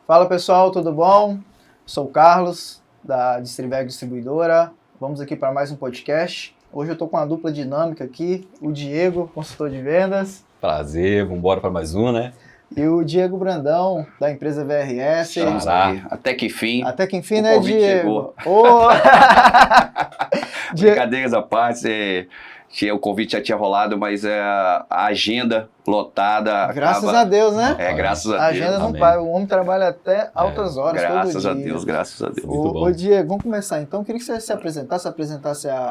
Fala pessoal, tudo bom? Sou o Carlos, da Distriveg Distribuidora. Vamos aqui para mais um podcast. Hoje eu estou com uma dupla dinâmica aqui, o Diego, consultor de vendas. Prazer, vamos embora para mais um, né? E o Diego Brandão, da empresa VRS. Estamos aí, até que enfim. Até que enfim, o né, convite Diego? chegou. Brincadeiras à parte, o convite já tinha rolado, mas a agenda lotada. Graças a Deus, né? Graças a Deus. A agenda não para, o homem trabalha até altas horas Graças todo a dia. Deus, graças a Deus. Muito bom. Ô Diego, vamos começar então. Eu queria que você se apresentasse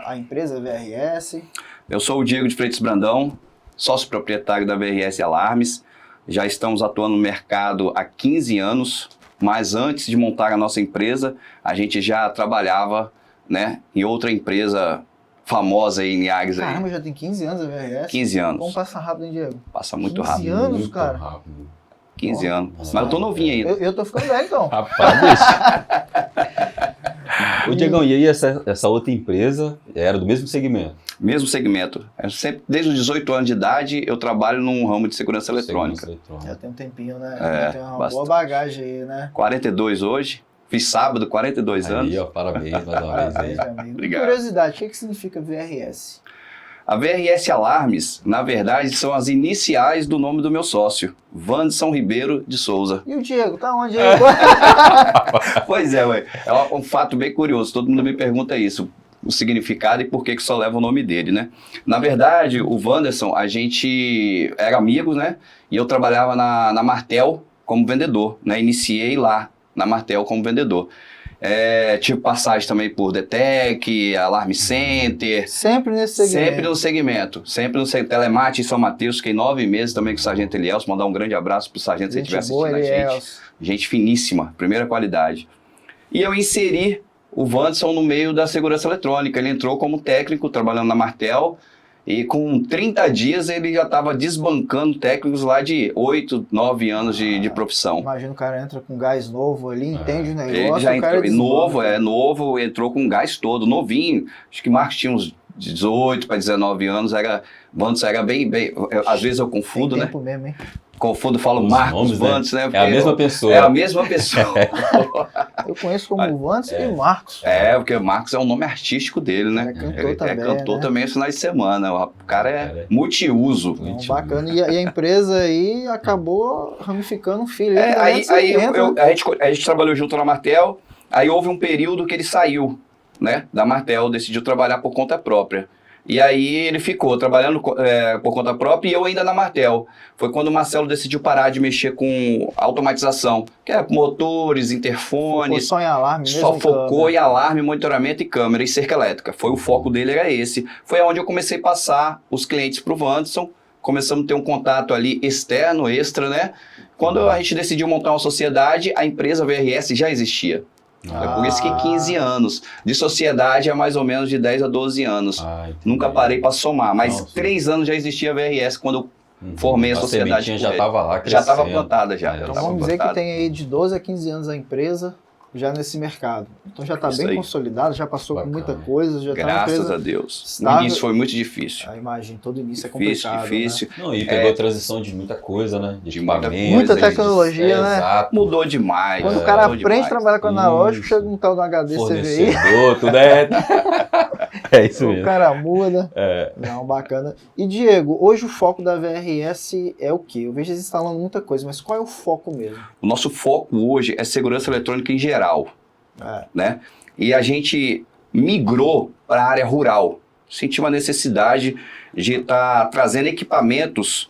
a empresa VRS. Eu sou o Diego de Freitas Brandão, sócio proprietário da VRS Alarmes. Já estamos atuando no mercado há 15 anos, mas antes de montar a nossa empresa, a gente já trabalhava, né, em outra empresa famosa aí em Agres. Caramba, já tem 15 anos a VRS? 15 anos. Vamos passar rápido, hein, Diego? Passa muito 15 rápido. anos, Muito cara? rápido. 15 anos. Nossa. Mas eu tô novinho ainda. Eu tô ficando velho, então. Rapaz, deixa. Ô Diegão, e aí essa outra empresa era do mesmo segmento? Mesmo segmento. Desde os 18 anos de idade, eu trabalho num ramo de segurança eletrônica. Já tem um tempinho, né? É, Tem uma bastante. boa bagagem aí, né? 42 hoje. Fiz sábado, 42 anos. Aí, ó, parabéns mais uma vez aí. Parabéns, amigo. Obrigado. Curiosidade, o que significa VRS? A VRS Alarmes, na verdade, são as iniciais do nome do meu sócio, Wanderson Ribeiro de Souza. E o Diego, tá onde aí? Pois é, ué. É um fato bem curioso. Todo mundo me pergunta isso. O significado e por que só leva o nome dele, né? Na verdade, o Wanderson, a gente era amigos, né? E eu trabalhava na Martel como vendedor, né? Iniciei lá na Martel como vendedor. Tive passagem também por Detec, Alarme Center. Sempre nesse segmento. Sempre no segmento. Telemate em São Mateus, fiquei 9 meses também com o Sargento Elielso. Mandar um grande abraço pro Sargento se ele estiver assistindo a gente. Gente finíssima, primeira qualidade. E eu inseri o Wanderson no meio da segurança eletrônica. Ele entrou como técnico, trabalhando na Martel, e com 30 dias ele já estava desbancando técnicos lá de 8, 9 anos de profissão. Imagina o cara entra com gás novo ali, entende o negócio. Ele já o cara entrou, novo, entrou com gás todo, novinho. Acho que Marcos tinha uns 18 para 19 anos, Wanderson era bem, às vezes eu confundo, tem né? tempo mesmo, hein? Confundo, falo Os Marcos, nomes, né? Wanderson, né? É a mesma pessoa. É a mesma pessoa. Eu conheço como Wanderson e Marcos. Porque o Marcos é o nome artístico dele, né? Ele é cantor também, cantor né? também nos finais de semana. O cara é multiuso. Então, bacana. E a empresa aí acabou ramificando um filho. Aí a gente trabalhou junto na Martel, aí houve um período que ele saiu, né, da Martel, decidiu trabalhar por conta própria. E aí ele ficou trabalhando por conta própria e eu ainda na Martel. Foi quando o Marcelo decidiu parar de mexer com automatização, que é motores, interfones. Focou só em alarme mesmo? Só focou em alarme, monitoramento e câmera e cerca elétrica. Foi o foco dele, era esse. Foi onde eu comecei a passar os clientes para o Wanderson. Começamos a ter um contato ali externo, extra, né? Quando a gente decidiu montar uma sociedade, a empresa VRS já existia. É por isso que 15 anos. De sociedade é mais ou menos de 10 a 12 anos. Nunca parei para somar, mas 3 anos já existia a VRS quando eu formei a sociedade. Já estava lá crescendo. Já estava plantada já. Então vamos dizer que tem aí de 12 a 15 anos a empresa já nesse mercado. Então já está bem consolidado, já passou por muita coisa. Já Graças a Deus. Estável. No início foi muito difícil. Imagina, todo início é complicado. Difícil. Não, e pegou a transição de muita coisa, né? De muita tecnologia, né? Exato. Mudou demais. Quando o cara aprende a trabalhar com analógico, chega um tal do HD CVI. Fornecedor, tudo é isso mesmo. O cara muda. Não, bacana. E Diego, hoje o foco da VRS é o quê? Eu vejo eles instalando muita coisa, mas qual é o foco mesmo? O nosso foco hoje é segurança eletrônica em geral, né? E a gente migrou para a área rural. Sentiu uma necessidade de estar trazendo equipamentos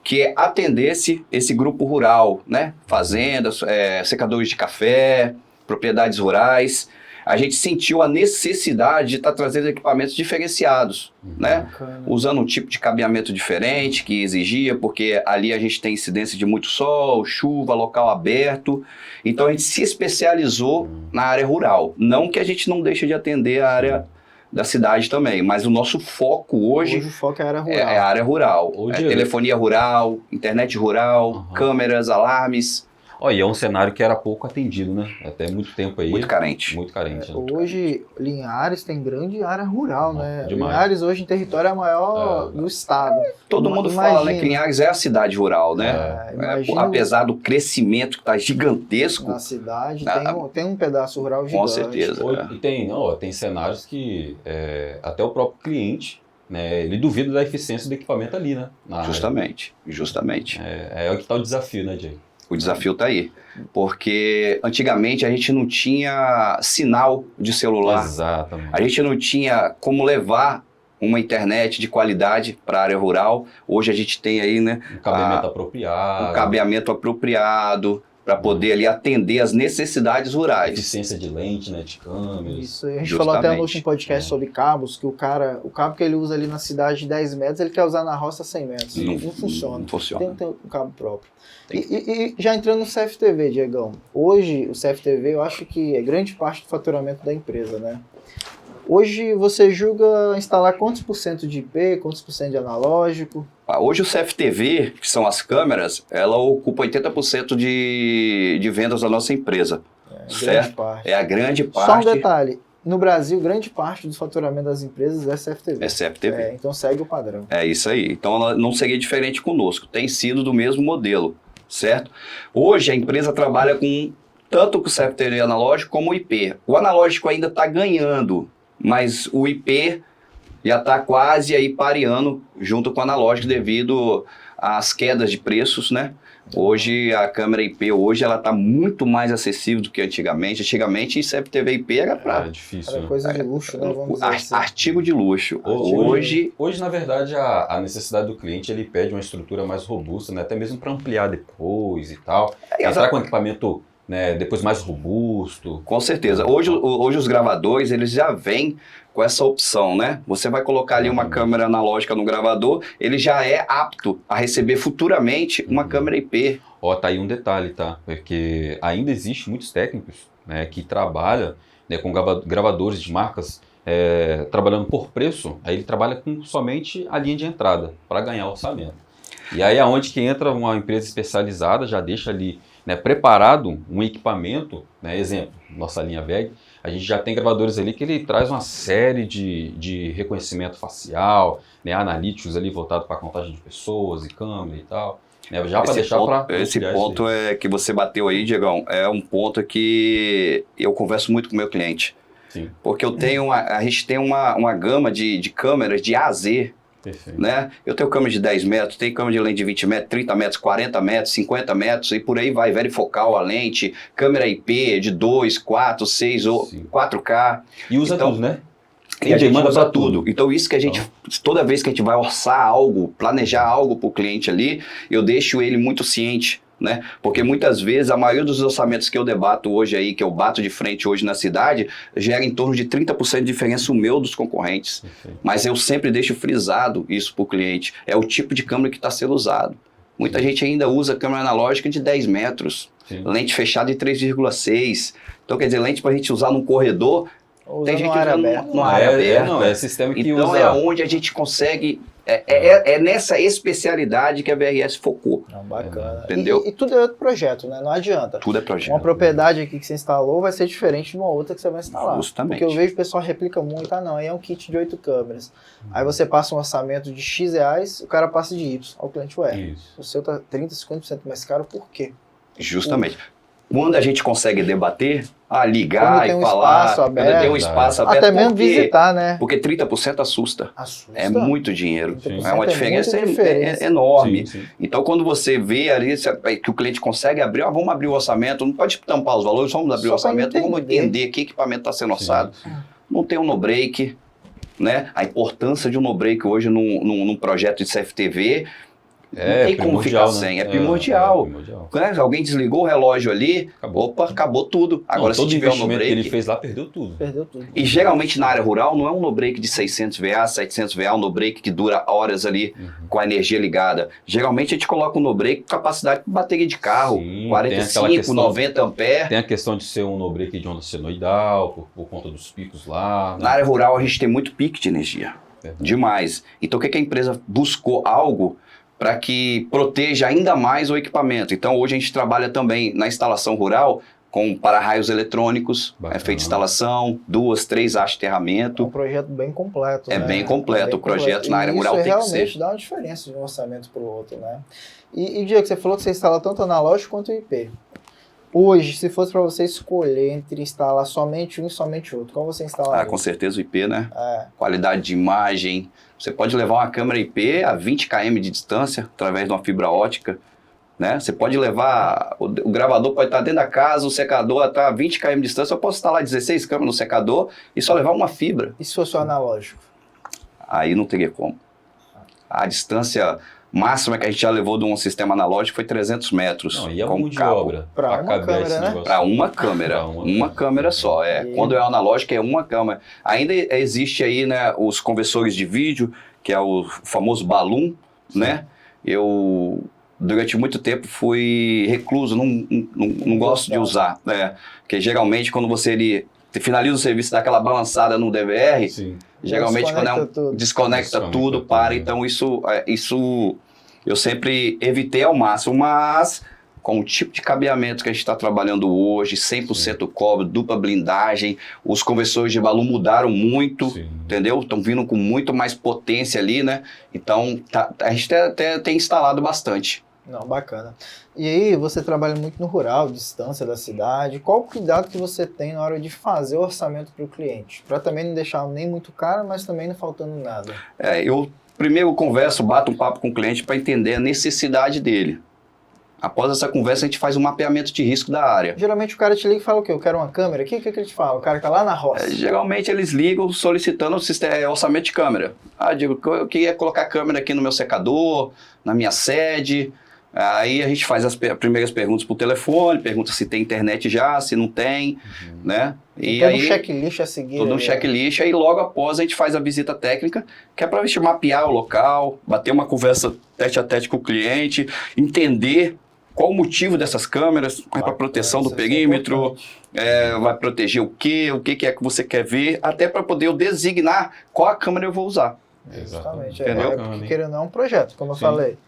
que atendesse esse grupo rural, né? Fazendas, secadores de café, propriedades rurais. A gente sentiu a necessidade de estar trazendo equipamentos diferenciados, né? Usando um tipo de cabeamento diferente que exigia, porque ali a gente tem incidência de muito sol, chuva, local aberto. Então a gente se especializou na área rural. Não que a gente não deixe de atender a área da cidade também, mas o nosso foco hoje o foco é a área rural. É a área rural. Telefonia rural, internet rural, câmeras, alarmes. Ó, e é um cenário que era pouco atendido, né? Até muito tempo aí. Muito carente. Muito carente. Né? Hoje, Linhares tem grande área rural, né? Demais. Linhares hoje em território é a maior do estado. Todo mundo fala, né, que Linhares é a cidade rural, né? Apesar do crescimento que está gigantesco. Na cidade tem um pedaço rural gigante. Com certeza. E tem cenários que até o próprio cliente, né, ele duvida da eficiência do equipamento ali, né? Justamente. É o que está o desafio, né, Jay? O desafio está aí. Porque antigamente a gente não tinha sinal de celular. Exatamente. A gente não tinha como levar uma internet de qualidade para a área rural. Hoje a gente tem aí, né? Um cabeamento apropriado. Um cabeamento apropriado para poder ali atender as necessidades rurais. Eficiência de lente, né? De câmeras. Isso, a gente falou até no último podcast sobre cabos, que o cabo que ele usa ali na cidade de 10 metros, ele quer usar na roça 100 metros. Não funciona. Não funciona. Tem que ter um cabo próprio. E já entrando no CFTV, Diegão, hoje o CFTV eu acho que é grande parte do faturamento da empresa, né? Hoje você julga instalar quantos por cento de IP, quantos por cento de analógico? Hoje o CFTV, que são as câmeras, ela ocupa 80% de vendas da nossa empresa. Certo? É a grande parte. Só um detalhe, no Brasil, grande parte do faturamento das empresas é CFTV. É CFTV. Então segue o padrão. É isso aí. Então ela não seria diferente conosco, tem sido do mesmo modelo, certo? Hoje a empresa trabalha com tanto com o CFTV analógico como o IP. O analógico ainda está ganhando, mas o IP já está quase aí pareando junto com o analógico devido às quedas de preços, né? Hoje a câmera IP ela está muito mais acessível do que antigamente. Antigamente CFTV IP era para difícil. Era coisa de luxo, né? Vamos dizer assim. Artigo de luxo. Hoje, na verdade, a necessidade do cliente ele pede uma estrutura mais robusta, né? Até mesmo para ampliar depois e tal. Entrar com equipamento, né, depois mais robusto. Com certeza. Hoje os gravadores, eles já vêm com essa opção, né? Você vai colocar ali uma câmera analógica no gravador, ele já é apto a receber futuramente uma câmera IP. Ó, tá aí um detalhe, tá? Porque ainda existe muitos técnicos, né, que trabalham, né, com gravadores de marcas trabalhando por preço, aí ele trabalha com somente a linha de entrada para ganhar orçamento. E aí é onde que entra uma empresa especializada, já deixa ali, né, preparado um equipamento, né, exemplo, nossa linha VEG, a gente já tem gravadores ali que ele traz uma série de reconhecimento facial, né, analíticos ali voltado para contagem de pessoas e câmera e tal, né, já para deixar para... Esse ponto que você bateu aí, Diegão, é um ponto que eu converso muito com o meu cliente. Sim. Porque a gente tem uma gama de câmeras de A a Z. Perfeito. Né? Eu tenho câmera de 10 metros, tenho câmera de lente de 20 metros, 30 metros, 40 metros, 50 metros e por aí vai, varifocal a lente, câmera IP de 2, 4, 6 ou 4K. E usa tudo, né? E a gente usa tudo. Então isso que a gente, toda vez que a gente vai orçar algo, planejar algo para o cliente ali, eu deixo ele muito ciente. Né? Porque muitas vezes a maioria dos orçamentos que eu debato hoje aí, que eu bato de frente hoje na cidade, gera em torno de 30% de diferença o meu dos concorrentes. Perfeito. Mas eu sempre deixo frisado isso para o cliente. É o tipo de câmera que está sendo usado. Muita gente ainda usa câmera analógica de 10 metros, lente fechada de 3,6. Então quer dizer, lente para a gente usar num corredor, tem gente usando numa área aberta. Não, é sistema que então usa... é onde a gente consegue... É nessa especialidade que a VRS focou. Não, bacana. Entendeu? E tudo é outro projeto, né? Não adianta. Tudo é projeto. Uma propriedade aqui que você instalou vai ser diferente de uma outra que você vai instalar. Justamente. Porque eu vejo o pessoal replica muito, não, aí é um kit de 8 câmeras. Aí você passa um orçamento de X reais, o cara passa de Y. Aí o cliente, o seu tá 30%, 50% mais caro, por quê? Justamente. Quando a gente consegue debater, ligar e falar, espaço aberto, quando tem um espaço aberto, até mesmo visitar, né? Porque 30% assusta. Assusta. É muito dinheiro. É uma diferença enorme. Sim. Então, quando você vê ali que o cliente consegue abrir, vamos abrir o orçamento, não pode tampar os valores, vamos abrir o orçamento, vamos entender que equipamento está sendo orçado. Não tem um no-break, né? A importância de um no-break hoje num projeto de CFTV, não tem como ficar sem, é primordial. Alguém desligou o relógio ali, acabou tudo. Agora, se tiver um no-break... que ele fez lá, perdeu tudo. E geralmente na área rural não é um no-break de 600 VA, 700 VA, um no-break que dura horas ali com a energia ligada. Geralmente a gente coloca um no-break com capacidade de bateria de carro, 45, 90 amperes. Tem a questão de ser um no-break de onda senoidal, por conta dos picos lá. Na área rural a gente tem muito pico de energia. Demais. Então o que a empresa buscou? Algo para que proteja ainda mais o equipamento. Então, hoje a gente trabalha também na instalação rural com para-raios eletrônicos, é feita instalação, 2, 3 hastes de É aterramento. um projeto bem completo, É né? bem completo, o projeto na área rural tem que realmente ser. dá uma diferença de um orçamento para o outro, né? E Diego, você falou que você instala tanto analógico quanto IP. Hoje, se fosse para você escolher entre instalar somente um e somente outro, qual você instalaria? Com certeza o IP, né? É. Qualidade de imagem. Você pode levar uma câmera IP a 20 km de distância, através de uma fibra ótica, né? Você pode levar, o gravador pode estar dentro da casa, o secador está a 20 km de distância, eu posso instalar 16 câmeras no secador e só levar uma fibra. E se fosse o analógico? Aí não teria como. A distância máxima que a gente já levou de um sistema analógico foi 300 metros. Não, e a com mão de cabo. obra? Pra uma caber câmera, esse né? negócio? Para uma câmera. Pra Uma câmera só. E- Quando é analógico, é uma câmera. Ainda existe aí, né, os conversores de vídeo, que é o famoso balloon, né? Eu, durante muito tempo, fui recluso, não gosto de usar, né? Porque geralmente, quando você finaliza o serviço, dá aquela balançada no DVR, Sim. geralmente quando Desconecta tudo. desconecta tudo, Desconecta para. tudo. Então isso eu sempre evitei ao máximo, mas com o tipo de cabeamento que a gente está trabalhando hoje, 100% cobre, dupla blindagem, os conversores de balão mudaram muito, Sim. entendeu? Estão vindo com muito mais potência ali, né? Então a gente até tem instalado bastante. Não, bacana. E aí, você trabalha muito no rural, distância da cidade. Qual o cuidado que você tem na hora de fazer o orçamento para o cliente? Para também não deixar nem muito caro, mas também não faltando nada. Eu primeiro converso, bato um papo com o cliente para entender a necessidade dele. Após essa conversa, a gente faz um mapeamento de risco da área. Geralmente o cara te liga e fala o quê? Eu quero uma câmera. O que ele te fala? O cara que tá lá na roça. Geralmente eles ligam solicitando orçamento de câmera. Digo, eu queria colocar câmera aqui no meu secador, na minha sede. Aí a gente faz as primeiras perguntas por telefone, pergunta se tem internet já, se não tem, né? Tem E todo aí, um checklist a seguir. todo um ali, checklist, aí logo após a gente faz a visita técnica, que é para a gente mapear o local, bater uma conversa tete a tete com o cliente, entender qual o motivo dessas câmeras, é para proteção do Isso é perímetro, importante. vai proteger o que é que você quer ver, até para poder eu designar qual a câmera eu vou usar. Justamente. Entendeu? Porque querendo ou não é um projeto, como eu Sim. falei.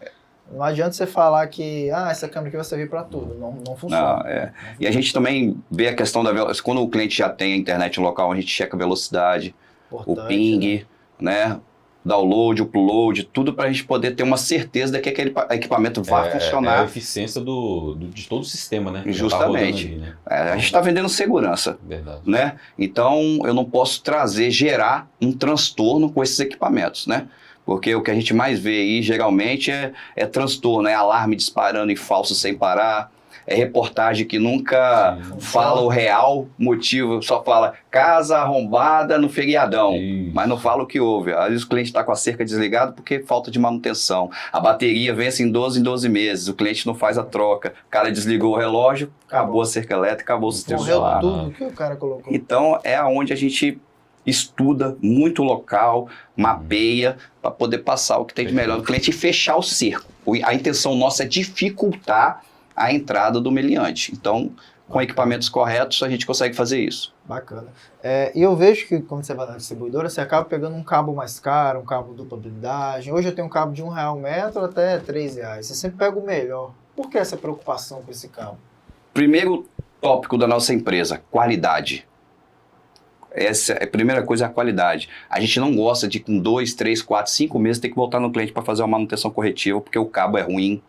Não adianta você falar que essa câmera aqui vai servir para tudo. Não funciona. E a gente também vê a questão da velocidade. Quando o cliente já tem a internet local, a gente checa a velocidade, o Importante, ping, né? Download, upload, tudo para a gente poder ter uma certeza de que aquele equipamento vai É a funcionar. eficiência de todo o sistema, né? Já Justamente. tá rodando ali, né? A gente está vendendo segurança, Verdade. né? Então, eu não posso gerar um transtorno com esses equipamentos, né? Porque o que a gente mais vê aí, geralmente, é transtorno, é alarme disparando em falso sem parar, é reportagem que nunca Sim. fala o real motivo, só fala casa arrombada no feriadão, Isso. mas não fala o que houve. Às vezes o cliente está com a cerca desligada porque falta de manutenção. A bateria vence em 12 meses, o cliente não faz a troca. O cara desligou o relógio, acabou a cerca elétrica, acabou o sistema Morreu solar. tudo que o cara colocou. Então, é onde a gente estuda muito o local, mapeia, para poder passar o que tem de melhor no cliente e fechar o cerco. A intenção nossa é dificultar a entrada do meliante. Então, com equipamentos corretos, a gente consegue fazer isso. Bacana. E eu vejo que quando você vai na distribuidora, você acaba pegando um cabo mais caro, um cabo dupla blindagem. Hoje eu tenho um cabo de R$1 o metro até R$3. Você sempre pega o melhor. Por que essa preocupação com esse cabo? Primeiro tópico da nossa empresa, qualidade. Essa é a primeira coisa, a qualidade. A gente não gosta de com 2, 3, 4, 5 meses ter que voltar no cliente para fazer uma manutenção corretiva, porque o cabo é ruim,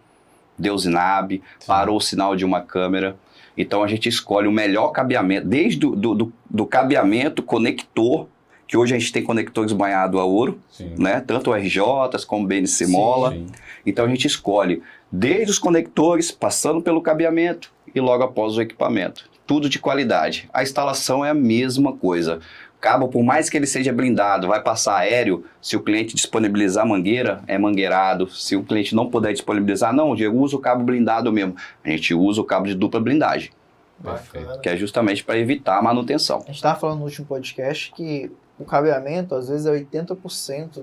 deu zinabe, parou o sinal de uma câmera. Então a gente escolhe o melhor cabeamento, desde do cabeamento, conector, que hoje a gente tem conectores banhados a ouro, Sim. né? Tanto o RJ como o BNC Mola. Sim. Então a gente escolhe desde os conectores, passando pelo cabeamento e logo após o equipamento. Tudo de qualidade. A instalação é a mesma coisa. O cabo, por mais que ele seja blindado, vai passar aéreo, se o cliente disponibilizar mangueira, é mangueirado. Se o cliente não puder disponibilizar, não, Diego, usa o cabo blindado mesmo. A gente usa o cabo de dupla blindagem, Bacana. que é justamente para evitar a manutenção. A gente estava falando no último podcast que o cabeamento, às vezes, é 80%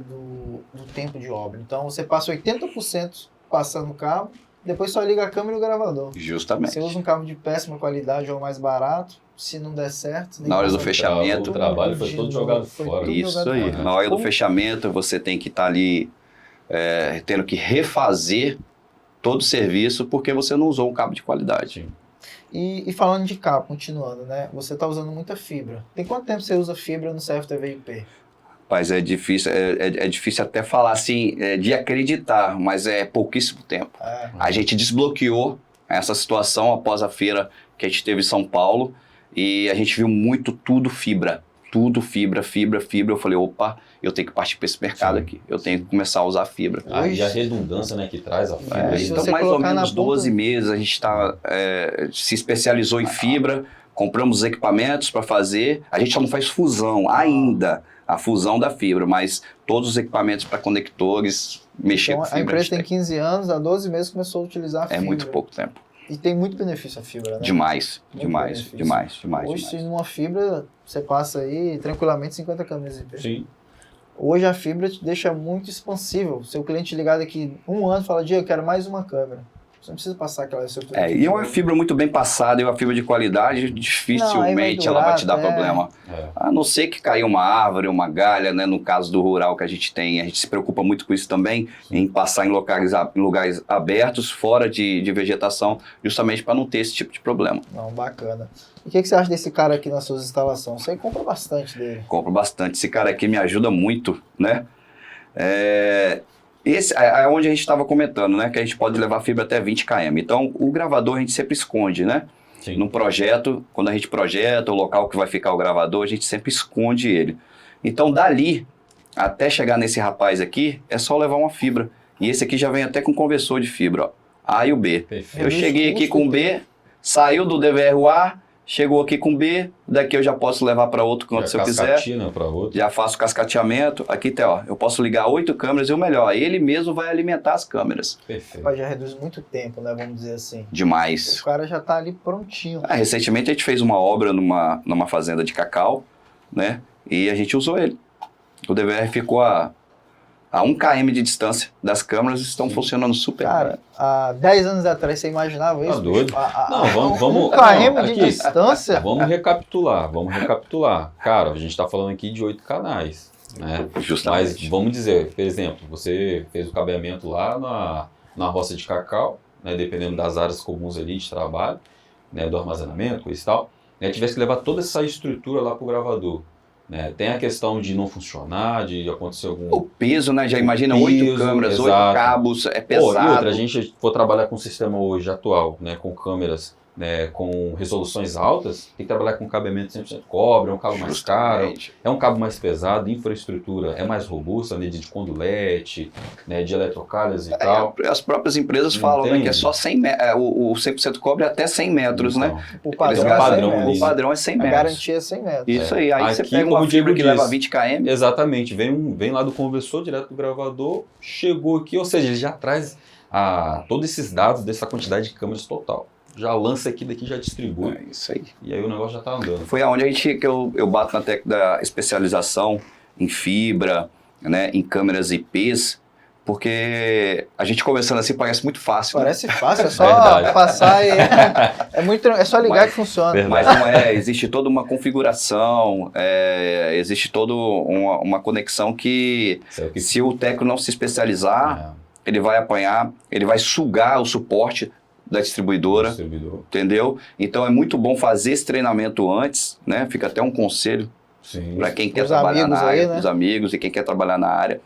do tempo de obra. Então, você passa 80% passando o cabo, depois só liga a câmera e o gravador. Justamente. Você usa um cabo de péssima qualidade ou mais barato, se não der certo... nem Na hora do passa fechamento. O trabalho foi de todo novo, jogado foi fora. tudo Isso jogado aí. fora. Na hora do Como- fechamento, você tem que estar ali tendo que refazer todo o serviço porque você não usou um cabo de qualidade. E falando de cabo, continuando, né? Você está usando muita fibra. Tem quanto tempo você usa fibra no CFTV IP? Mas é difícil até falar assim, de acreditar, mas é pouquíssimo tempo. A gente desbloqueou essa situação após a feira que a gente teve em São Paulo e a gente viu tudo fibra. Tudo fibra. Eu falei, opa, eu tenho que partir para esse mercado aqui. Eu tenho que começar a usar fibra. Aí a redundância, né, que traz a fibra. Então, mais ou menos 12 meses a gente se especializou em fibra, compramos os equipamentos para fazer. A gente só não faz fusão ainda, a fusão da fibra, mas todos os equipamentos para conectores, mexer com fibra. A empresa tem 15 anos, há 12 meses começou a utilizar a fibra. É muito pouco tempo. E tem muito benefício a fibra, né? Demais. Hoje, numa fibra, você passa aí tranquilamente 50 câmeras IP. Sim. Hoje a fibra te deixa muito expansível. Seu cliente ligado daqui 1 ano fala, Diego, eu quero mais uma câmera. Você não precisa passar aquela estrutura. E é uma fibra muito bem passada, e uma fibra de qualidade, dificilmente ela vai te dar problema. A não ser que caia uma árvore, uma galha, né? No caso do rural que a gente tem, a gente se preocupa muito com isso também, em passar em lugares abertos, fora de vegetação, justamente para não ter esse tipo de problema. Não, bacana. E o que você acha desse cara aqui nas suas instalações? Você compra bastante dele. Compro bastante. Esse cara aqui me ajuda muito, né? Esse é onde a gente estava comentando, né? Que a gente pode levar fibra até 20 km. Então, o gravador a gente sempre esconde, né? Sim. No projeto, quando a gente projeta o local que vai ficar o gravador, a gente sempre esconde ele. Então, dali, até chegar nesse rapaz aqui, é só levar uma fibra. E esse aqui já vem até com conversor de fibra, ó. A e o B. Perfeito. Eu cheguei aqui com B, saiu do DVR-A, chegou aqui com B, daqui eu já posso levar para outro canto se eu quiser. Para outro. Já faço cascateamento. Aqui tem, ó, eu posso ligar 8 câmeras e o melhor, ele mesmo vai alimentar as câmeras. Perfeito. Já reduz muito tempo, né? Vamos dizer assim. Demais. O cara já tá ali prontinho. Recentemente a gente fez uma obra numa fazenda de cacau, né? E a gente usou ele. O DVR ficou a 1 km de distância das câmeras, estão funcionando super bem. Cara, há 10 anos atrás você imaginava isso? Tá doido? Não, vamos... 1 km de distância? Vamos recapitular. Cara, a gente está falando aqui de 8 canais, né? Justamente. Mas vamos dizer, por exemplo, você fez o cabeamento lá na roça de cacau, né? Dependendo das áreas comuns ali de trabalho, né? Do armazenamento, coisa e tal, né? Tivesse que levar toda essa estrutura lá para o gravador. Né? Tem a questão de não funcionar, de acontecer algum... O peso, né? Já imagina 8 câmeras, exato. 8 cabos, é pesado. E outra, a gente for trabalhar com o sistema hoje atual, né? Com câmeras, né? Com resoluções altas, tem que trabalhar com cabeamento 100% cobre, é um cabo mais caro, é um cabo mais pesado, infraestrutura é mais robusta, né? De condulete, né? De eletrocalhas e tal. As próprias empresas falam, né? Que é só 100 o 100% cobre até 100 metros, então, né? O padrão, o padrão é 100 metros. A garantia é 100 metros. Isso aí. Aí aqui, você pega uma fibra que leva 20 km. Exatamente. Vem lá do conversor, direto do gravador, chegou aqui, ou seja, ele já traz todos esses dados dessa quantidade de câmeras total. Já lança aqui, daqui já distribui. É isso aí. E aí o negócio já tá andando. Foi aonde que eu bato na tecla da especialização em fibra, né, em câmeras IPs, porque a gente conversando assim parece muito fácil. Parece né? fácil, é só passar e... é só ligar que funciona. Mas não é, existe toda uma configuração, existe toda uma conexão que se o técnico não se especializar, ele vai apanhar, ele vai sugar o suporte da distribuidora, entendeu? Então é muito bom fazer esse treinamento antes, né? Fica até um conselho para quem quer trabalhar na área, né? Os amigos e quem quer trabalhar na área,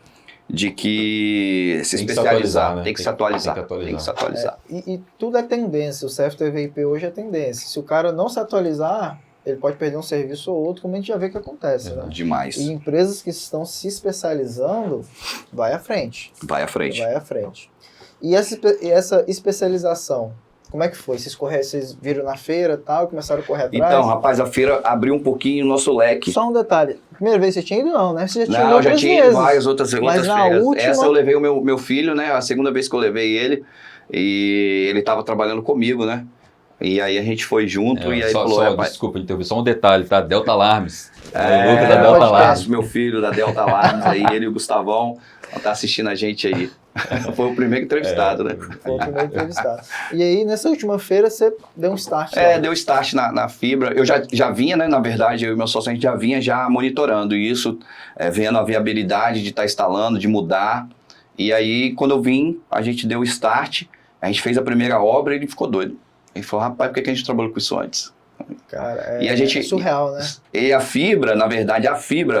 de que se especializar, tem que se atualizar. Tem que se atualizar. E tudo é tendência, o CFTV IP hoje é tendência. Se o cara não se atualizar, ele pode perder um serviço ou outro, como a gente já vê que acontece, né? Demais. E empresas que estão se especializando, vai à frente. Vai à frente. E essa especialização, como é que foi? Vocês viram na feira e tal, começaram a correr atrás? Então, rapaz, a feira abriu um pouquinho o nosso leque. Só um detalhe, primeira vez você tinha ido não, né? Você já tinha ido eu já tinha ido várias outras mas na feiras. Última... Essa eu levei o meu filho, né? A segunda vez que eu levei ele, e ele estava trabalhando comigo, né? E aí a gente foi junto e aí falou... Desculpa, só um detalhe, tá? Delta Alarmes. O Lucas da Delta Alarmes. Meu filho da Delta Alarmes, aí ele e o Gustavão tá assistindo a gente aí. Foi o primeiro entrevistado, né? Foi o primeiro entrevistado. E aí, nessa última feira, você deu um start. Deu start na fibra. Eu já vinha, né? Na verdade, eu e meu sócio, a gente já vinha monitorando isso, vendo a viabilidade de estar instalando, de mudar. E aí, quando eu vim, a gente deu o start, a gente fez a primeira obra e ele ficou doido. Ele falou, rapaz, por que a gente trabalhou com isso antes? Cara, E a gente, é surreal, né? E a fibra, na verdade,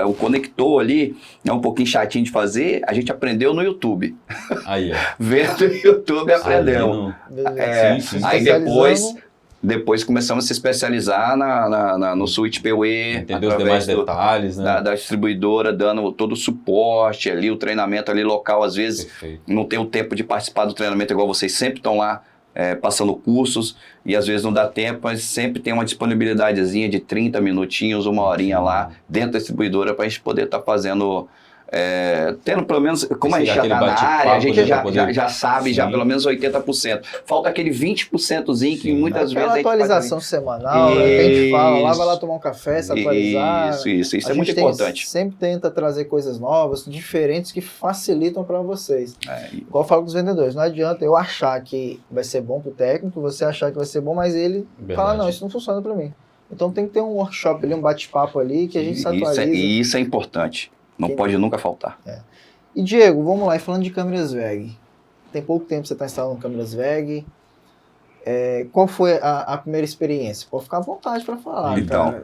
o conector ali, é um pouquinho chatinho de fazer, a gente aprendeu no YouTube. Aí, ó. Vendo no YouTube, aprendeu. Aí depois começamos a se especializar no Switch PoE, entender os demais detalhes, né? Da distribuidora, dando todo o suporte ali, o treinamento ali local, às vezes. Perfeito. Não tem o tempo de participar do treinamento igual vocês sempre estão lá passando cursos, e às vezes não dá tempo, mas sempre tem uma disponibilidadezinha de 30 minutinhos, uma horinha lá, dentro da distribuidora, para a gente poder estar fazendo... tendo pelo menos, como a gente já está na área, a gente já sabe, já pelo menos 80%. Falta aquele 20%zinho que muitas vezes a gente atualização semanal, né, que a gente fala, lá vai lá tomar um café, se atualizar. Isso é muito importante. Sempre tenta trazer coisas novas, diferentes, que facilitam para vocês. Igual eu falo com os vendedores, não adianta eu achar que vai ser bom para o técnico, você achar que vai ser bom, mas ele fala, não, isso não funciona para mim. Então tem que ter um workshop ali, um bate-papo ali, que a gente se atualiza. E isso é importante. Não pode nunca faltar. E Diego, vamos lá, e falando de câmeras VEG. Tem pouco tempo que você está instalando câmeras VEG. Qual foi a primeira experiência? Pode ficar à vontade para falar. Então,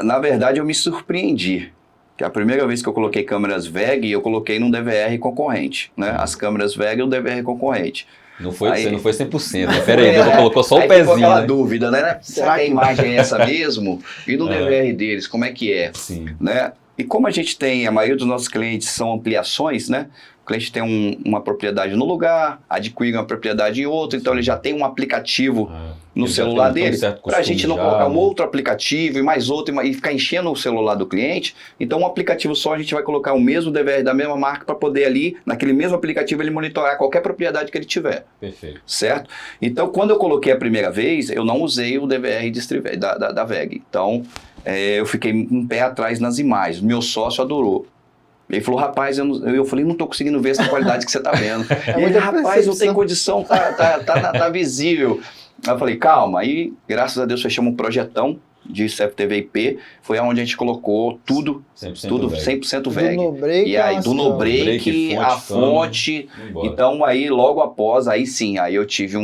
na verdade eu me surpreendi. Que a primeira vez que eu coloquei câmeras VEG, eu coloquei num DVR concorrente. Né? As câmeras VEG e o DVR concorrente. Você não foi 100%, né? Peraí, você colocou só o pezinho. Aquela né? dúvida, né? Será que a imagem é essa mesmo? E no DVR deles, como é que é? Sim. Né? E como a gente tem, a maioria dos nossos clientes são ampliações, né? O cliente tem uma propriedade no lugar, adquire uma propriedade em outro, então ele já tem um aplicativo no celular dele, para a gente não colocar um outro aplicativo e mais outro e ficar enchendo o celular do cliente. Então um aplicativo só, a gente vai colocar o mesmo DVR da mesma marca para poder ali, naquele mesmo aplicativo, ele monitorar qualquer propriedade que ele tiver. Perfeito. Certo? Então quando eu coloquei a primeira vez, eu não usei o DVR da VEG. Então eu fiquei um pé atrás nas imagens. Meu sócio adorou. Ele falou, rapaz, eu falei, não estou conseguindo ver essa qualidade que você está vendo. E ele, rapaz, não tem condição, tá visível. Aí eu falei, calma. Aí, graças a Deus, fechamos um projetão de CFTV IP, foi onde a gente colocou tudo 100% VEG. E aí, do no-break, a fonte. Então, aí, logo após, aí sim, aí eu tive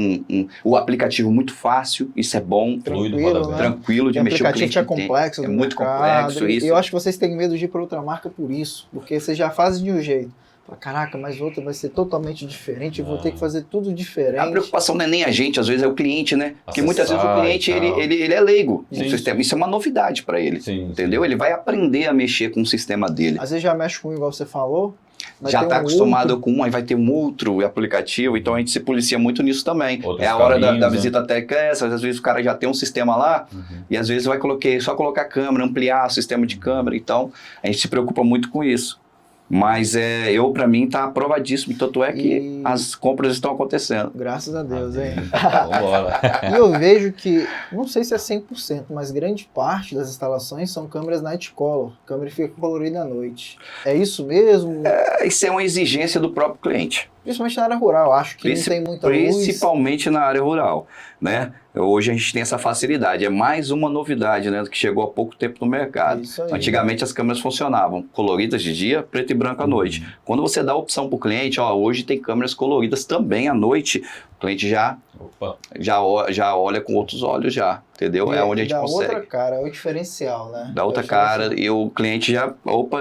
o aplicativo muito fácil, isso é bom. Tranquilo de mexer. O aplicativo é complexo. É muito complexo isso. E eu acho que vocês têm medo de ir para outra marca por isso, porque vocês já fazem de um jeito. Caraca, mas outra vai ser totalmente diferente, eu vou ter que fazer tudo diferente. A preocupação não é nem a gente, às vezes é o cliente, né? Porque muitas vezes o cliente, ele é leigo no sistema. Isso é uma novidade para ele, entendeu? Ele vai aprender a mexer com o sistema dele. Às vezes já mexe com igual você falou. Já está acostumado com um, aí vai ter um outro aplicativo, então a gente se policia muito nisso também. A hora da visita técnica às vezes o cara já tem um sistema lá, e às vezes vai só colocar câmera, ampliar o sistema de câmera, então a gente se preocupa muito com isso. Mas para mim, tá aprovadíssimo. Tanto é que as compras estão acontecendo. Graças a Deus, hein? Vambora. E eu vejo que, não sei se é 100%, mas grande parte das instalações são câmeras night color. A câmera fica colorida à noite. É isso mesmo? Isso é uma exigência do próprio cliente. Principalmente na área rural, acho que não tem muita luz. Principalmente na área rural, né? Hoje a gente tem essa facilidade, é mais uma novidade, né, que chegou há pouco tempo no mercado. Antigamente as câmeras funcionavam coloridas de dia, preto e branco à noite. Quando você dá a opção para o cliente, hoje tem câmeras coloridas também à noite, o cliente já olha com outros olhos já, entendeu? É onde a gente consegue. Dá outra cara, é o diferencial, né? Dá outra cara e o cliente já,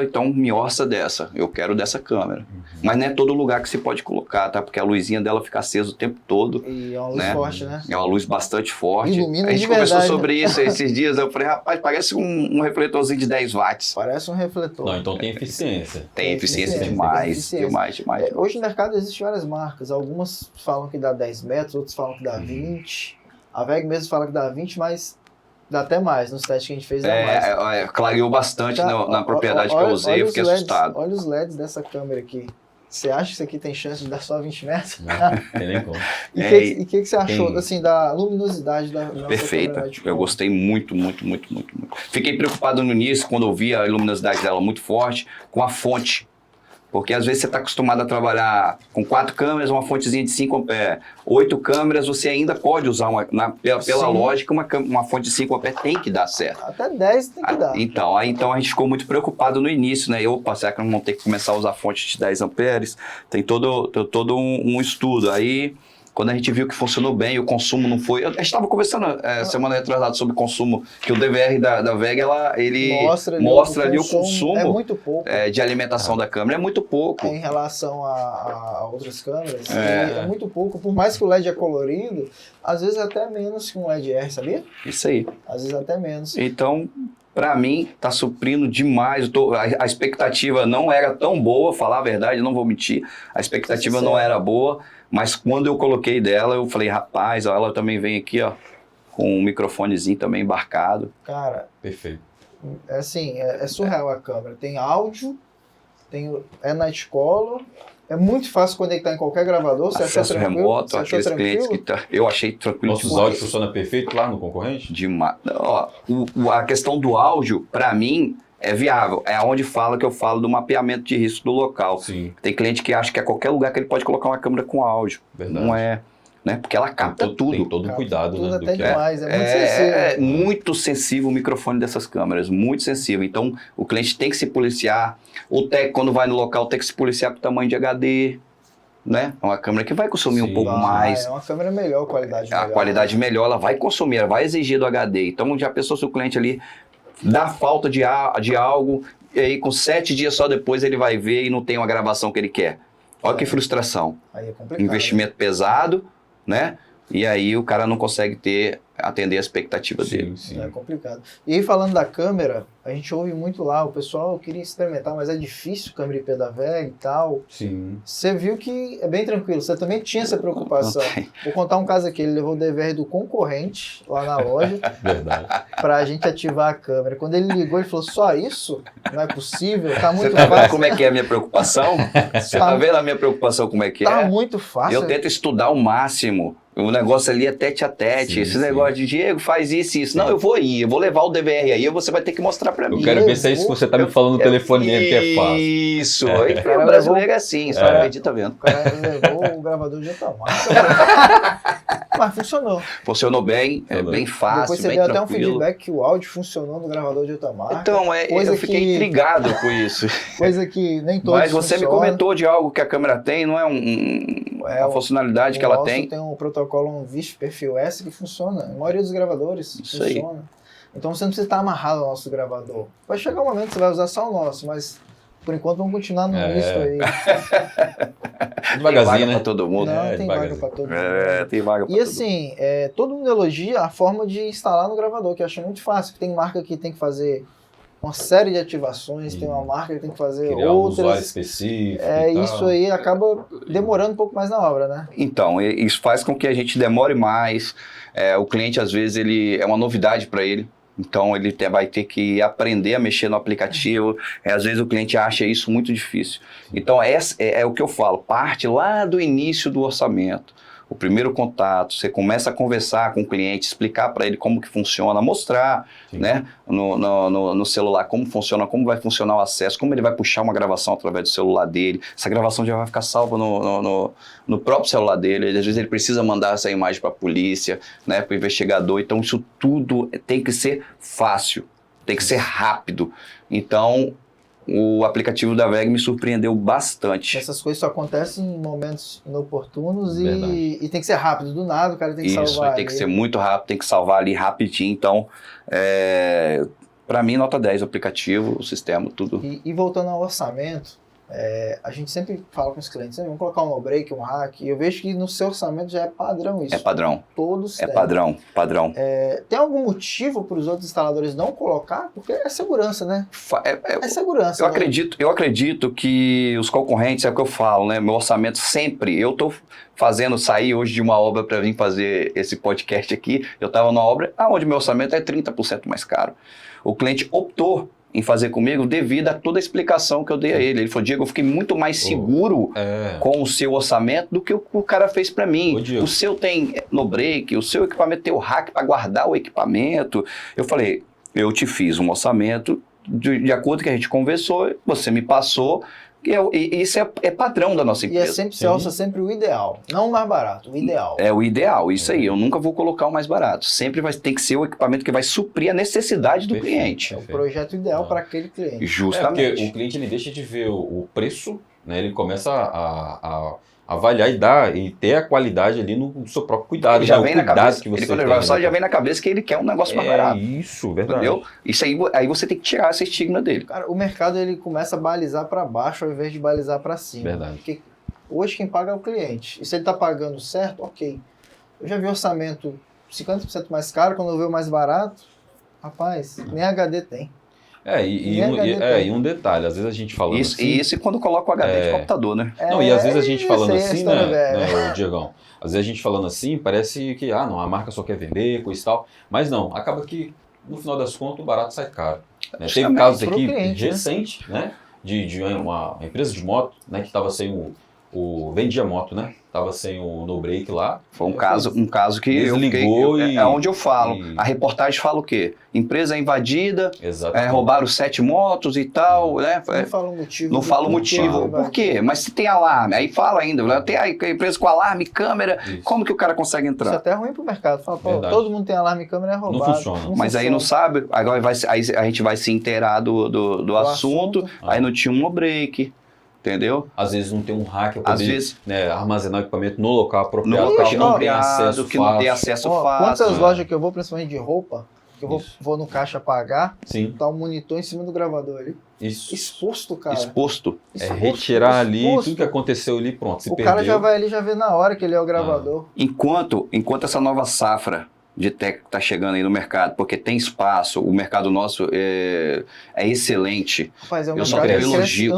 então me orça dessa, eu quero dessa câmera. Mas não é todo lugar que se pode colocar, tá? Porque a luzinha dela fica acesa o tempo todo. E é uma luz forte, né? É uma luz bastante forte. Ilumina a gente de conversou verdade, sobre isso esses dias, eu falei, rapaz, parece um refletorzinho de 10 watts. Parece um refletor. Não, então tem eficiência. Tem eficiência demais. Hoje no mercado existem várias marcas, algumas falam que dá 10 metros, outros falam que dá 20. A VEG mesmo fala que dá 20, mas dá até mais, nos testes que a gente fez dá mais. Clareou bastante na propriedade que eu usei, eu fiquei assustado. Olha os LEDs dessa câmera aqui. Você acha que isso aqui tem chance de dar só 20 metros? Não, tem nem como. E o que você achou assim, da luminosidade da nossa Perfeita. Eu gostei muito. Fiquei preocupado no início, quando eu vi a luminosidade dela muito forte, com a fonte. Porque às vezes você está acostumado a trabalhar com 4 câmeras, uma fontezinha de 5 amperes. 8 câmeras, você ainda pode usar, pela lógica, uma fonte de 5 amperes tem que dar certo. Até 10 tem que dar. Então a gente ficou muito preocupado no início, né? Será que nós vamos ter que começar a usar fonte de 10 amperes? Tem todo um estudo. Aí, quando a gente viu que funcionou bem, o consumo não foi... A gente estava conversando semana retrasada sobre consumo, que o DVR da VEG, ele mostra ali o consumo é muito pouco. De alimentação da câmera. É muito pouco. Em relação a outras câmeras, é muito pouco. Por mais que o LED é colorido, às vezes até menos que um LED R, sabia? Isso aí. Às vezes até menos. Então... Para mim, tá suprindo demais. A expectativa não era tão boa, falar a verdade, não vou mentir. A expectativa não era boa, mas quando eu coloquei dela, eu falei, rapaz, ela também vem aqui, ó, com um microfonezinho também embarcado. Cara, perfeito. É assim, é surreal a câmera. Tem áudio, é Night Color. É muito fácil conectar em qualquer gravador. Você achou tranquilo? Remoto, aqueles clientes que eu achei tranquilo. Nossos áudios funcionam perfeito lá no concorrente? Demais. Ó, a questão do áudio, para mim, é viável. É onde que eu falo do mapeamento de risco do local. Sim. Tem cliente que acha que a qualquer lugar que ele pode colocar uma câmera com áudio. Verdade. Não é, né? Porque ela capta tudo. Tem todo um cuidado, tudo né? Até demais, é muito sensível. É muito sensível o microfone dessas câmeras, muito sensível. Então, o cliente tem que se policiar. O técnico, quando vai no local, tem que se policiar com o tamanho de HD, né? É uma câmera que vai consumir um pouco mais. É uma câmera melhor, qualidade melhor. A qualidade melhor, ela vai consumir, ela vai exigir do HD. Então, já pensou se o cliente ali dá falta de algo, e aí com 7 dias só depois ele vai ver e não tem uma gravação que ele quer. Olha que frustração. Aí é complicado. Investimento pesado, né? E aí o cara não consegue atender a expectativa dele. Sim. É complicado. E aí, falando da câmera, a gente ouve muito lá, o pessoal queria experimentar, mas é difícil câmera IP da VEG e tal. Sim. Você viu que é bem tranquilo, você também tinha essa preocupação. Vou contar um caso aqui, ele levou o DVR do concorrente lá na loja. Verdade. Pra gente ativar a câmera. Quando ele ligou, ele falou, só isso? Não é possível? Tá muito Você tá fácil. vendo como é que é a minha preocupação? Você tá vendo a minha preocupação como é que Tá é? muito fácil. Eu tento estudar ao máximo. O negócio ali é tete a tete. Sim, Esse negócio de Diego, faz isso e isso. Sim. Não, eu vou levar o DVR aí, você vai ter que mostrar pra mim. Eu quero ver se é isso que você tá me falando no telefone mesmo, que é fácil. Isso. O brasileiro é assim, só acredita vendo. O cara levou o gravador de Otamar. Mas funcionou. Funcionou bem, bem fácil, Depois você bem deu tranquilo. até um feedback que o áudio funcionou no gravador de Otamar. Então, eu fiquei intrigado com isso. Coisa que nem todos Mas você me comentou de algo que a câmera tem, não é uma funcionalidade que ela tem? Tem um protocolo, um VISP perfil S que funciona. A maioria dos gravadores isso funciona. Aí. Então você não precisa estar amarrado ao nosso gravador. Vai chegar um momento que você vai usar só o nosso, mas por enquanto vamos continuar no misto aí. Devagarzinho, tem vaga né? pra todo mundo. Não, tem vaga pra todo mundo. Tem vaga pra e assim, todo mundo elogia a forma de instalar no gravador, que eu acho muito fácil. Tem marca que tem que fazer uma série de ativações, tem uma marca que tem que fazer criar outras. Um usuário específico. Isso aí acaba demorando um pouco mais na obra, né? Então, isso faz com que a gente demore mais. O cliente, às vezes, é uma novidade para ele. Então, ele vai ter que aprender a mexer no aplicativo. Às vezes, o cliente acha isso muito difícil. Então, é o que eu falo. Parte lá do início do orçamento. O primeiro contato, você começa a conversar com o cliente, explicar para ele como que funciona, mostrar, né, no celular como funciona, como vai funcionar o acesso, como ele vai puxar uma gravação através do celular dele. Essa gravação já vai ficar salva no próprio celular dele. Às vezes ele precisa mandar essa imagem para a polícia, né, para o investigador. Então isso tudo tem que ser fácil, tem que ser rápido. Então o aplicativo da VEG me surpreendeu bastante. Essas coisas só acontecem em momentos inoportunos e tem que ser rápido, do nada o cara tem que salvar. Isso, tem que ser muito rápido, tem que salvar ali rapidinho. Então, para mim, nota 10 o aplicativo, o sistema, tudo. E voltando ao orçamento, a gente sempre fala com os clientes, vamos colocar um no-break, um hack, e eu vejo que no seu orçamento já é padrão isso. É padrão. Todos têm. Padrão. Tem algum motivo para os outros instaladores não colocar? Porque é segurança, né? É segurança. Eu acredito que os concorrentes, é o que eu falo, né? Meu orçamento sempre, eu estou sair hoje de uma obra para vir fazer esse podcast aqui, eu estava numa obra onde meu orçamento é 30% mais caro. O cliente optou em fazer comigo devido a toda a explicação que eu dei a ele. Ele falou, Diego, eu fiquei muito mais seguro com o seu orçamento do que o cara fez para mim. O seu tem no break, o seu equipamento tem o hack para guardar o equipamento. Eu falei, eu te fiz um orçamento de acordo com que a gente conversou, você me passou Isso é padrão da nossa empresa. E sempre se alça sempre o ideal, não o mais barato, o ideal. É o ideal, isso aí. Eu nunca vou colocar o mais barato. Sempre tem que ser o equipamento que vai suprir a necessidade do cliente. É o projeto ideal para aquele cliente. Justamente. Porque o cliente ele deixa de ver o preço, né? Ele começa a avaliar e ter a qualidade ali no seu próprio cuidado. Ele já né? vem O na cuidado cabeça, que você quando ele tem, vai né? só já vem na cabeça que ele quer um negócio mais barato. Isso, verdade. Entendeu? Isso aí você tem que tirar esse estigma dele. Cara, o mercado ele começa a balizar para baixo ao invés de balizar para cima. Verdade. Porque hoje quem paga é o cliente. E se ele está pagando certo, ok. Eu já vi orçamento 50% mais caro, quando eu ver o mais barato, rapaz, nem HD tem. E um detalhe, às vezes a gente falando Isso, assim... e quando coloca o HD de computador, né? Não, e às vezes a gente falando isso aí é assim, história né, Diegão? Às vezes a gente falando assim, parece que, não, a marca só quer vender, coisa e tal. Mas não, acaba que, no final das contas, o barato sai caro. Né? Teve casos aqui recentes, né? De uma empresa de moto, né, que estava sem vendia moto, né? Tava sem o no break lá. Foi um caso que desligou é onde eu falo. A reportagem fala o quê? Empresa invadida, roubaram 7 motos e tal, né? Não fala o motivo. Não fala o motivo. Por quê? Mas se tem alarme, aí fala ainda. Tem a empresa com alarme, câmera, como que o cara consegue entrar? Isso até é ruim pro mercado. Fala, pô, todo mundo tem alarme e câmera, é roubado. Não funciona. Mas aí não sabe, agora aí a gente vai se inteirar do assunto, aí não tinha um no break. Entendeu? Às vezes não tem um hacker para poder armazenar o equipamento no local apropriado, no que não tem acesso que não tem acesso fácil. Quantas lojas que eu vou, principalmente de roupa, que eu vou no caixa pagar, tá um monitor em cima do gravador ali. Isso. Exposto, cara. Exposto. Retirar ali tudo que aconteceu ali, pronto, se perdeu. O cara já vai ali, já vê na hora que ele é o gravador. Enquanto essa nova safra de tech que está chegando aí no mercado, porque tem espaço, o mercado nosso é excelente. Rapaz, eu só elogio,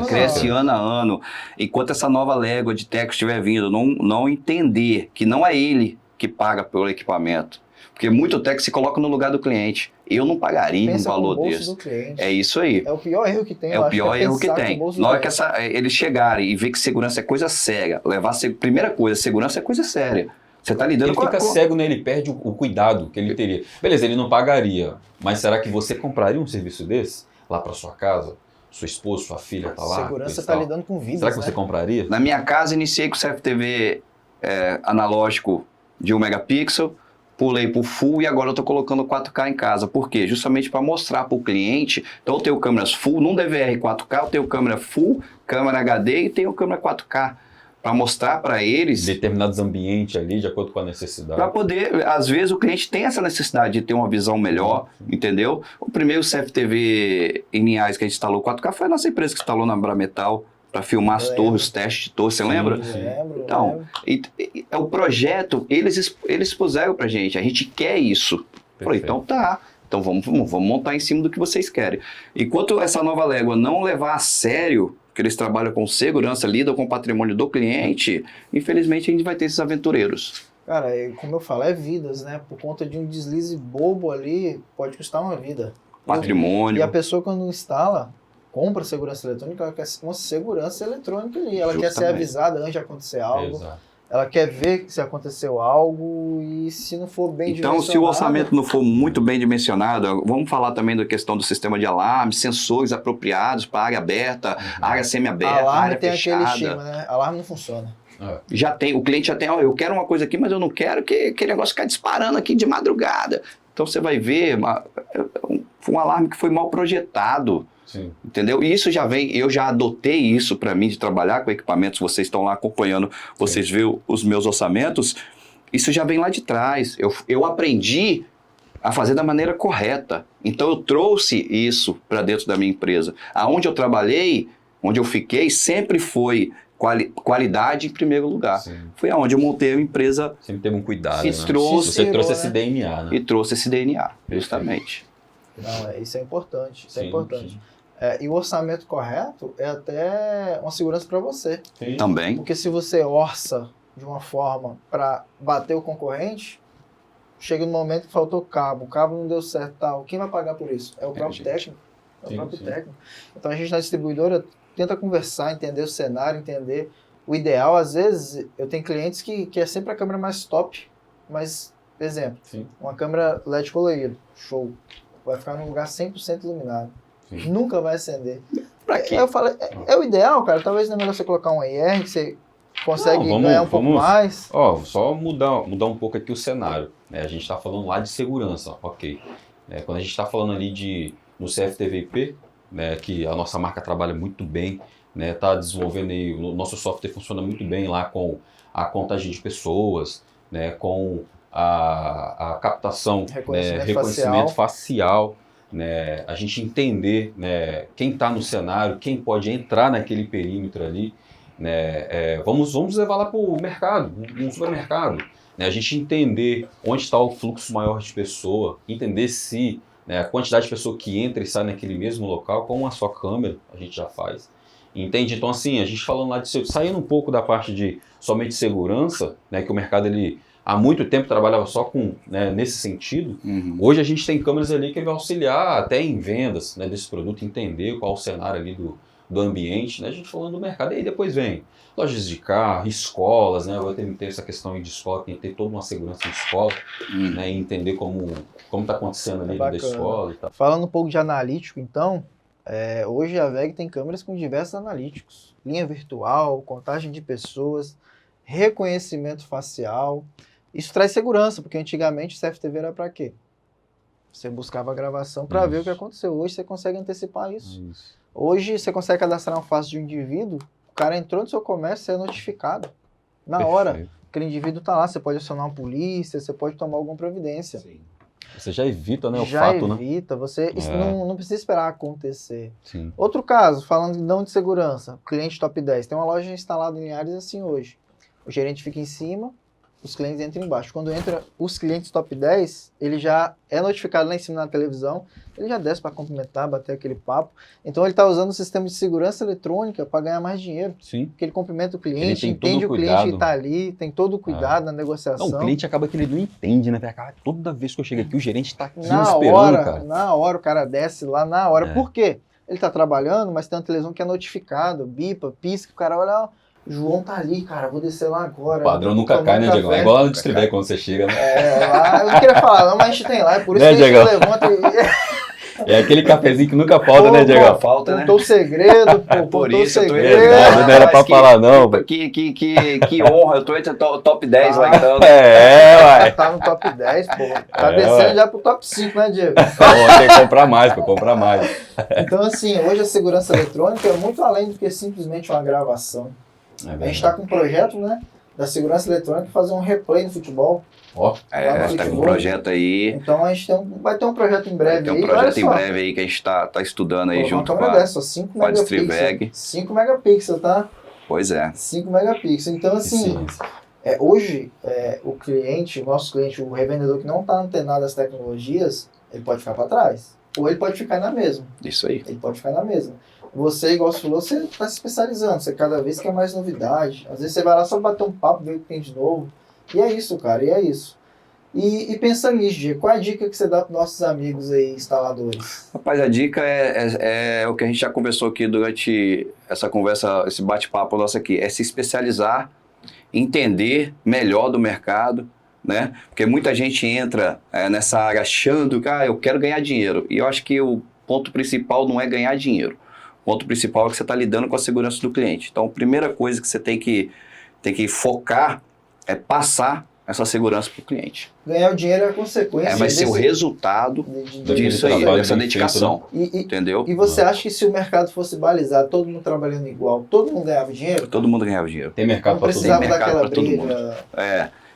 cresce ano a ano. Enquanto essa nova légua de tech estiver vindo, não entender que não é ele que paga pelo equipamento. Porque muito tech se coloca no lugar do cliente. Eu não pagaria um valor desse. É isso aí. É o pior erro que tem. É o pior erro que tem. Na hora que eles chegarem e ver que segurança é coisa séria, primeira coisa, segurança é coisa séria. Você tá lidando com... Ele fica cego, né? Ele perde o cuidado que ele teria. Beleza, ele não pagaria, mas será que você compraria um serviço desse lá para sua casa? Sua esposa, sua filha tá lá? Segurança tá lidando com vidas, será que você compraria? Na minha casa, iniciei com o CFTV analógico de 1 megapixel, pulei pro Full e agora eu tô colocando 4K em casa. Por quê? Justamente para mostrar pro cliente. Então eu tenho câmeras Full, num DVR 4K, eu tenho câmera Full, câmera HD e tenho câmera 4K. Para mostrar para eles... Determinados ambientes ali, de acordo com a necessidade. Para poder... Às vezes o cliente tem essa necessidade de ter uma visão melhor, entendeu? O primeiro CFTV em Linhares que a gente instalou 4K foi a nossa empresa que instalou na Abrametal para filmar as torres, os testes de torres, você lembra? Lembro. Então, o projeto, eles expuseram para a gente quer isso. Eu falei, então tá. Então vamos montar em cima do que vocês querem. Enquanto essa nova légua não levar a sério... que eles trabalham com segurança, lidam com o patrimônio do cliente, infelizmente a gente vai ter esses aventureiros. Cara, como eu falo, é vidas, né? Por conta de um deslize bobo ali, pode custar uma vida. Patrimônio. E a pessoa quando instala, compra segurança eletrônica, ela quer uma segurança eletrônica ali. Ela quer ser avisada antes de acontecer algo. Exato. Ela quer ver se aconteceu algo e se não for bem dimensionado... Então, se o orçamento não for muito bem dimensionado, vamos falar também da questão do sistema de alarme, sensores apropriados para área aberta, área semi-aberta, alarme área tem fechada. aquele estigma, né? Alarme não funciona. Já tem, o cliente já tem, eu quero uma coisa aqui, mas eu não quero que aquele negócio ficar disparando aqui de madrugada. Então você vai ver um alarme que foi mal projetado. Sim. Entendeu? E isso já vem, eu já adotei isso para mim de trabalhar com equipamentos, vocês estão lá acompanhando, vocês veem os meus orçamentos, isso já vem lá de trás. Eu aprendi a fazer da maneira correta. Então eu trouxe isso para dentro da minha empresa. Aonde eu trabalhei, onde eu fiquei, sempre foi qualidade em primeiro lugar. Sim. Foi aonde eu montei a empresa. Sempre teve um cuidado, né? Você trouxe esse DNA, né? E trouxe esse DNA, justamente. Não, isso é importante. Isso é importante. Sim. E o orçamento correto é até uma segurança para você. Sim. Também. Porque se você orça de uma forma para bater o concorrente, chega no momento que faltou cabo, o cabo não deu certo, tal. Quem vai pagar por isso? É o próprio técnico. É o próprio técnico. Então a gente na distribuidora tenta conversar, entender o cenário, entender o ideal. Às vezes eu tenho clientes que é sempre a câmera mais top, mas, exemplo, uma câmera LED colorida, show. Vai ficar num lugar 100% iluminado. Sim. Nunca vai acender. Pra quê? Eu falei, é o ideal, cara. Talvez não é melhor você colocar um IR, que você consegue ganhar um pouco mais. Só mudar um pouco aqui o cenário. Né? A gente está falando lá de segurança, ok. Quando a gente está falando ali no CFTV/IP, né, que a nossa marca trabalha muito bem, né, tá desenvolvendo aí, o nosso software funciona muito bem lá com a contagem de pessoas, né, com a captação, reconhecimento facial, né, a gente entender, né, quem está no cenário, quem pode entrar naquele perímetro ali, né, vamos levar lá para o mercado, um supermercado, né, a gente entender onde está o fluxo maior de pessoa, entender se, né, a quantidade de pessoa que entra e sai naquele mesmo local com uma só câmera, a gente já faz. Entende? Então, assim, a gente falando lá saindo um pouco da parte de somente segurança, né, que o mercado ele há muito tempo trabalhava só com, né, nesse sentido. Hoje a gente tem câmeras ali que vai auxiliar até em vendas, né, desse produto, entender qual o cenário ali do ambiente, né, a gente falando do mercado. E aí depois vem lojas de carro, escolas, né, vai ter essa questão aí de escola, tem que ter toda uma segurança em escola, né, e entender como está acontecendo ali dentro da escola e tal. Falando um pouco de analítico, então, hoje a WEG tem câmeras com diversos analíticos. Linha virtual, contagem de pessoas, reconhecimento facial. Isso traz segurança, porque antigamente o CFTV era para quê? Você buscava a gravação para ver o que aconteceu. Hoje você consegue antecipar isso. Hoje você consegue cadastrar uma face de um indivíduo, o cara entrou no seu comércio, você é notificado. Na hora, aquele indivíduo está lá, você pode acionar uma polícia, você pode tomar alguma providência. Sim. Você já evita, né, o fato, né? Já evita, isso não precisa esperar acontecer. Sim. Outro caso, falando não de segurança, cliente top 10. Tem uma loja instalada em Linhares assim hoje. O gerente fica em cima, os clientes entram embaixo. Quando entra os clientes top 10, ele já é notificado lá em cima na televisão, ele já desce para cumprimentar, bater aquele papo. Então ele está usando o sistema de segurança eletrônica para ganhar mais dinheiro. Sim. Porque ele cumprimenta o cliente, entende o cuidado. cliente que está ali, tem todo o cuidado na negociação. Não, o cliente acaba que ele não entende, né? Toda vez que eu chego aqui, o gerente está aqui esperando, cara. Na hora, o cara desce lá na hora. Por quê? Ele está trabalhando, mas tem uma televisão que é notificado, bipa, pisca, o cara olha... João tá ali, cara, vou descer lá agora. O padrão nunca cai, né, Diego? É igual lá no Distribuir quando você chega, né? Lá, eu não queria falar, não, mas a gente tem lá, é por isso que a gente levanta e... É aquele cafezinho que nunca falta, né, Diego? Não falta, né? Contou o segredo, por isso segredo. Verdade, não era pra falar, não. Que honra, eu tô entre top 10 lá então. Uai. Tá no top 10, pô. Tá descendo já pro top 5, né, Diego? Tem que comprar mais, pô, comprar mais. Então, assim, hoje a segurança eletrônica é muito além do que simplesmente uma gravação. A gente está com um projeto, né, da segurança eletrônica, fazer um replay no futebol. Tá com um projeto aí. Então a gente vai ter um projeto em breve. Vai ter um projeto em breve aí que a gente tá estudando aí junto com a 5 megapixels. 5 megapixels, tá? Pois é. 5 megapixels. Então, assim, hoje, o cliente, o nosso cliente, o revendedor que não está antenado às tecnologias, ele pode ficar para trás. Ou ele pode ficar na mesma. Isso aí. Ele pode ficar na mesma. Você, igual você falou, você está se especializando, você cada vez quer mais novidade. Às vezes você vai lá só bater um papo, ver o que tem de novo. E é isso, cara, e é isso. E pensando nisso, Diego, qual é a dica que você dá para nossos amigos aí, instaladores? Rapaz, a dica é o que a gente já conversou aqui durante essa conversa, esse bate-papo nosso aqui, é se especializar, entender melhor do mercado, né? Porque muita gente entra nessa área achando que eu quero ganhar dinheiro. E eu acho que o ponto principal não é ganhar dinheiro. O ponto principal é que você está lidando com a segurança do cliente. Então, a primeira coisa que você tem que focar é passar essa segurança para o cliente. Ganhar o dinheiro é a consequência. Vai ser o resultado disso aí, dessa dedicação. Entendeu? E você acha que se o mercado fosse balizado, todo mundo trabalhando igual, todo mundo ganhava dinheiro? Todo mundo ganhava dinheiro. Tem mercado para todo mundo. Não precisava daquela briga.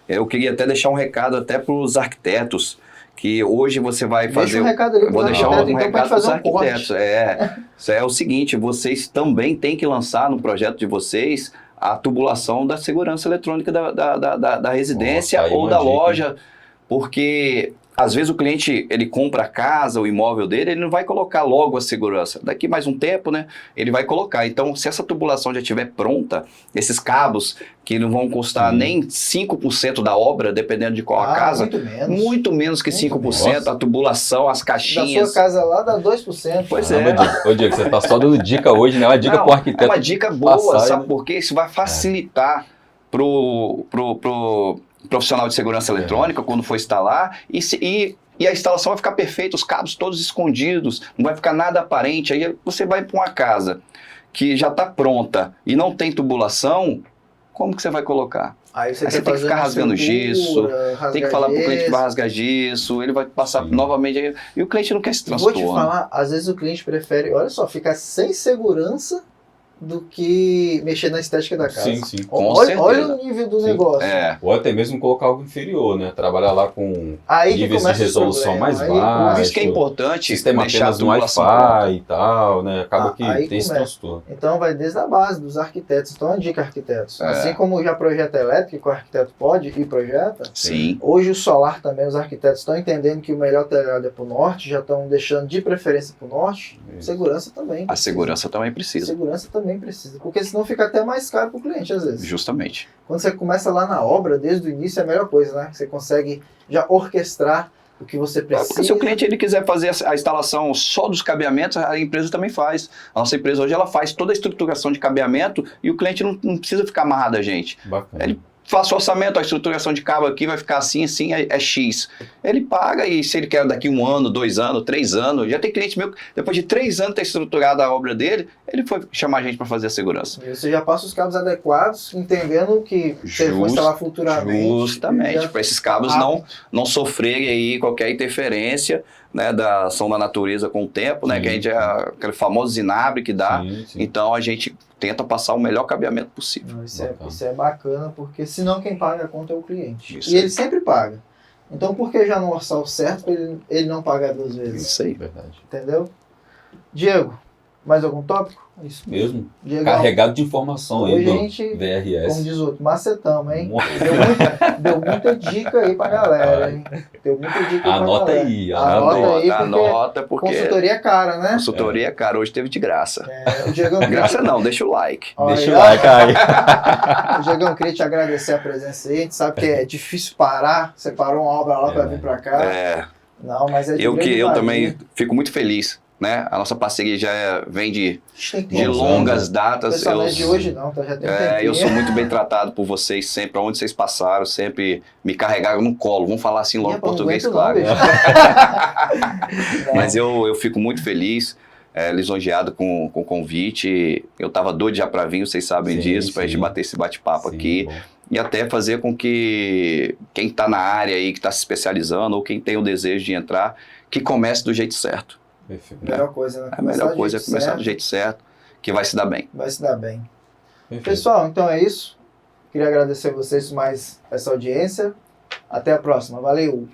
Eu queria até deixar um recado até para os arquitetos, que hoje você vai fazer... Deixa um recado ali para os arquitetos, então pode fazer um corte. É o seguinte, vocês também têm que lançar no projeto de vocês a tubulação da segurança eletrônica da residência ou da loja, porque às vezes o cliente, ele compra a casa, o imóvel dele, ele não vai colocar logo a segurança. Daqui mais um tempo, né, ele vai colocar. Então, se essa tubulação já estiver pronta, esses cabos que não vão custar nem 5% da obra, dependendo de qual a casa, muito menos que 5%, a tubulação, as caixinhas. Da sua casa lá dá 2%. Pois Ô Diego, você tá só dando dica hoje, né? Uma dica pro arquiteto. É uma dica boa, sabe por quê? Isso vai facilitar pro profissional de segurança eletrônica quando for instalar e E a instalação vai ficar perfeita, os cabos todos escondidos, não vai ficar nada aparente. Aí você vai para uma casa que já está pronta e não tem tubulação, como que você vai colocar? Aí você tem que ficar rasgando gesso, tem que falar para o cliente que vai rasgar gesso, ele vai passar novamente, e o cliente não quer esse transtorno. Vou te falar, às vezes o cliente prefere, olha só, ficar sem segurança do que mexer na estética da casa. Sim, sim. Olha o nível do negócio. Ou até mesmo colocar algo inferior, né? Trabalhar lá com níveis de resolução mais baixos. Por isso que é importante sistema apenas do Wi-Fi e tal, né? Acaba que tem esse transtorno. Então vai desde a base dos arquitetos. Então, a dica, arquitetos. Assim como já projeta elétrico, o arquiteto pode e projeta, sim. Hoje o solar também, os arquitetos estão entendendo que o melhor telhado é para o norte, já estão deixando de preferência para o norte. Isso. Segurança também. A segurança também precisa. Segurança também precisa, porque senão fica até mais caro para o cliente às vezes. Justamente. Quando você começa lá na obra, desde o início é a melhor coisa, né? Você consegue já orquestrar o que você precisa. Se o cliente ele quiser fazer a instalação só dos cabeamentos, a empresa também faz. A nossa empresa hoje ela faz toda a estruturação de cabeamento e o cliente não precisa ficar amarrado a gente. Bacana. Ele faz o orçamento, a estruturação de cabo aqui vai ficar assim, assim, é X. Ele paga e se ele quer daqui 1 ano, 2 anos, 3 anos, já tem cliente meu, depois de 3 anos ter estruturado a obra dele, ele foi chamar a gente para fazer a segurança. E você já passa os cabos adequados, entendendo que se ele for instalar futuramente. Justamente, para esses cabos não sofrerem aí qualquer interferência, né, da ação da natureza com o tempo, né, que a gente aquele famoso zinabre que dá. Sim. Então a gente tenta passar o melhor cabeamento possível. Não, isso é bacana, porque senão quem paga a conta é o cliente. Isso e ele sempre paga. Então por que já não orçar o certo para ele não pagar 2 vezes? Isso aí. Verdade. Entendeu? Diego, mais algum tópico? Isso mesmo. Diego, Carregado de informação aí do gente, VRS. como diz o outro, macetamos, hein? Deu muita dica aí pra galera, hein? Deu muita dica Anota pra galera. aí. Anota, porque consultoria é cara, né? Consultoria é cara. Hoje teve de graça. O Diegão, graça não, deixa o like. Deixa o like aí. O Diegão, queria te agradecer a presença aí. A gente sabe que é difícil parar. Você parou uma obra lá pra vir pra cá. Não, mas é de eu também fico muito feliz. Né? A nossa parceria já vem de longas datas. Não é de hoje não, tá? Já tem um tempinho. Eu sou muito bem tratado por vocês sempre, aonde vocês passaram, sempre me carregaram no colo. Vamos falar assim logo em português, claro. Mas eu fico muito feliz, lisonjeado com o convite. Eu estava doido já para vir, vocês sabem disso, para a gente bater esse bate-papo aqui. Bom. E até fazer com que quem está na área aí, que está se especializando, ou quem tem o desejo de entrar, que comece do jeito certo. Perfeito. Melhor coisa, né? A melhor coisa é começar do jeito certo, que vai se dar bem. Vai se dar bem. Perfeito. Pessoal, então é isso. Queria agradecer a vocês mais essa audiência. Até a próxima. Valeu!